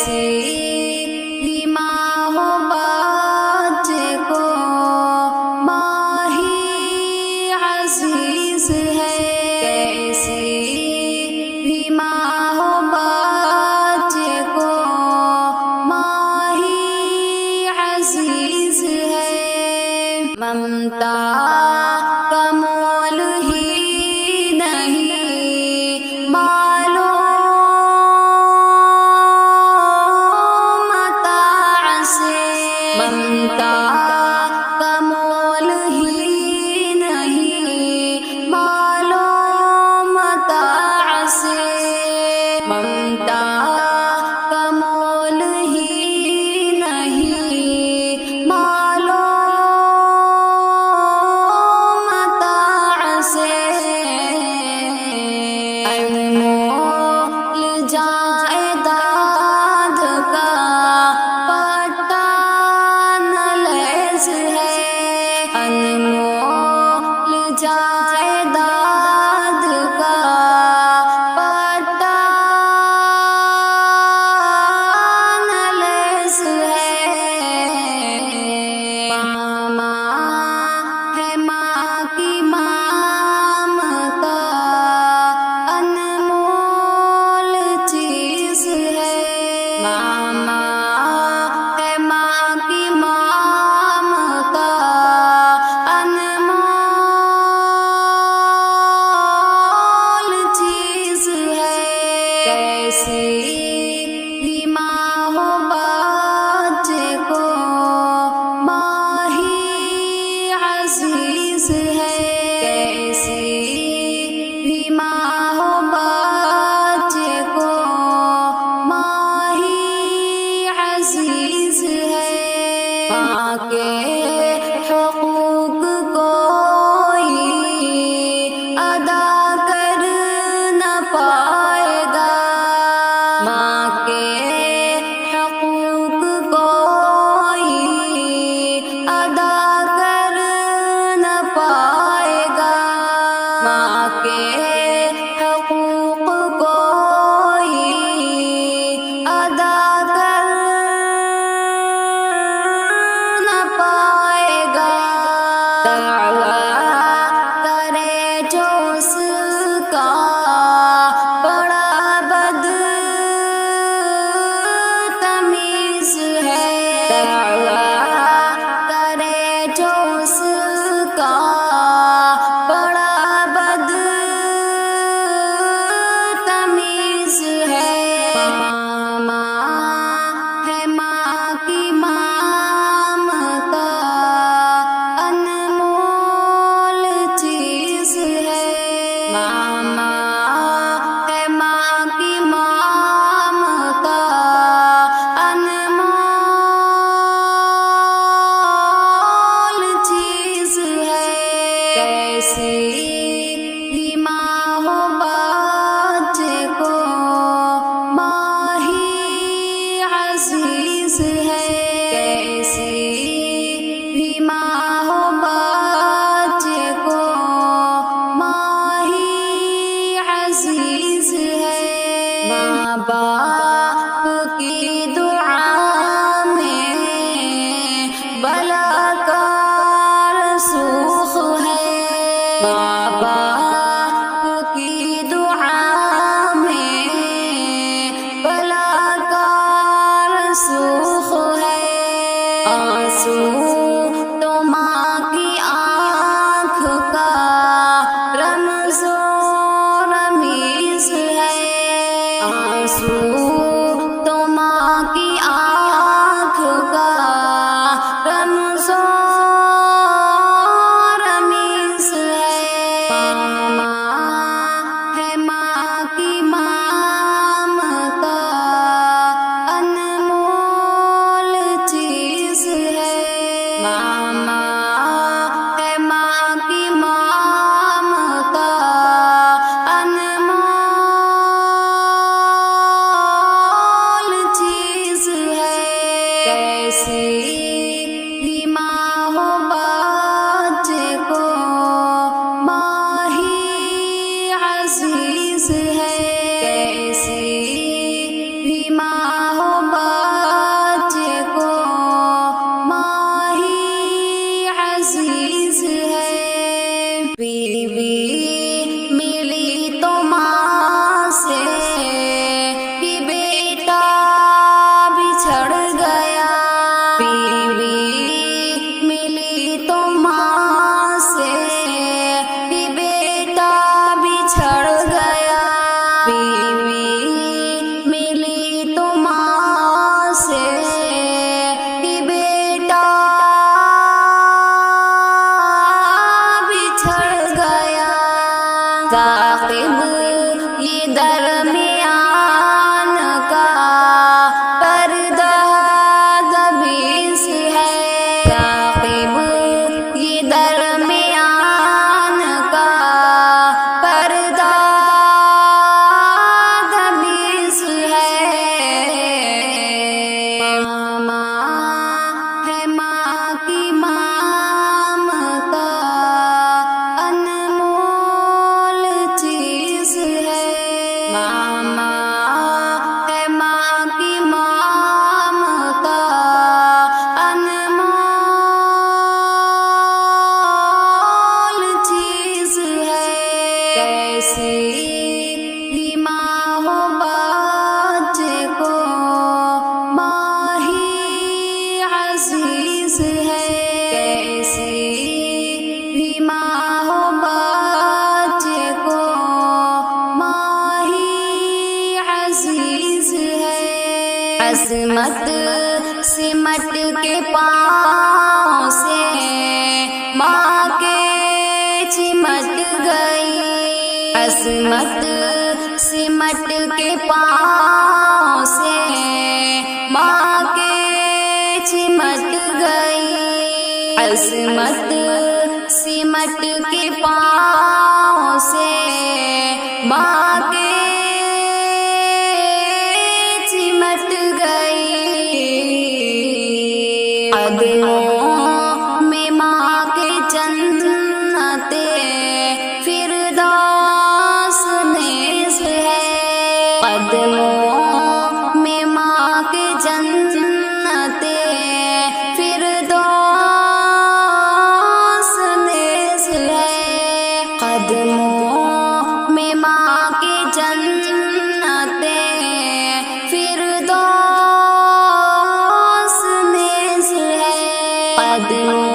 کیسی بھی ماں ہو بچے کو ماہی عزیز ہے، کیسی بھی ماں ہو بچے کو ماہی عزیز ہے، ممتا کا مول ہی نہیں معلوم متاع سے، ممتا کا مول ہی نہیں معلوم متاع سے، ممتا کا مول ہی نہیں معلوم متاع سے، انمول جائیداد کا پٹان لیس ہے، انمول جائیداد کا پٹان لیس ہے، ماں ہے ماں کی ممتا انمول چیز ہے، ماں ہے ماں کی ممتا انمول چیز ہے، کیسی بھی ماں ہو بچے کو ماہی عزیز ہے، کیسی بھی ماں ہو بچے کو ماہی عزیز ہے، ماں کے حقوق کوئی ادا کر نہ پائے گا، ماں کے حقوق کوئی ادا کر نہ پائے گا، ماں کے حقوق کوئی ادا کر نہ پائے گا، دعویٰ کرے جو اس کا بڑا بدتمیز ہے، دعویٰ کرے جو اس کا بڑا بدتمیز ہے، ماں ہے ماں کی ممتا انمول چیز ہے، ماں ہے ماں کی ممتا انمول چیز ہے، کیسی بھی ماں ہو بچے کو ماہی عزیز ہے، کیسی بھی ماں ہو بچے کو ماہی عزیز ہے، ماں باپ کی دعا میں بلا کا رسوخ ہے، ماں باپ کی دعا میں بلا کا رسوخ ہے، سمٹ کے پاؤں سے ماں کے چمٹ گئی، عصمت سمٹ کے پاؤں سے ماں کے چمٹ گئی، عصمت سمٹ کے پاؤں سے ماں کے چمٹ گئی، قدموں میں ماں کے جنت فردوس نیز ہے، قدموں میں ماں کے جنت فردوس نیز ہے، قدموں میں ماں کے جنت فردوس نیز ہے، قدموں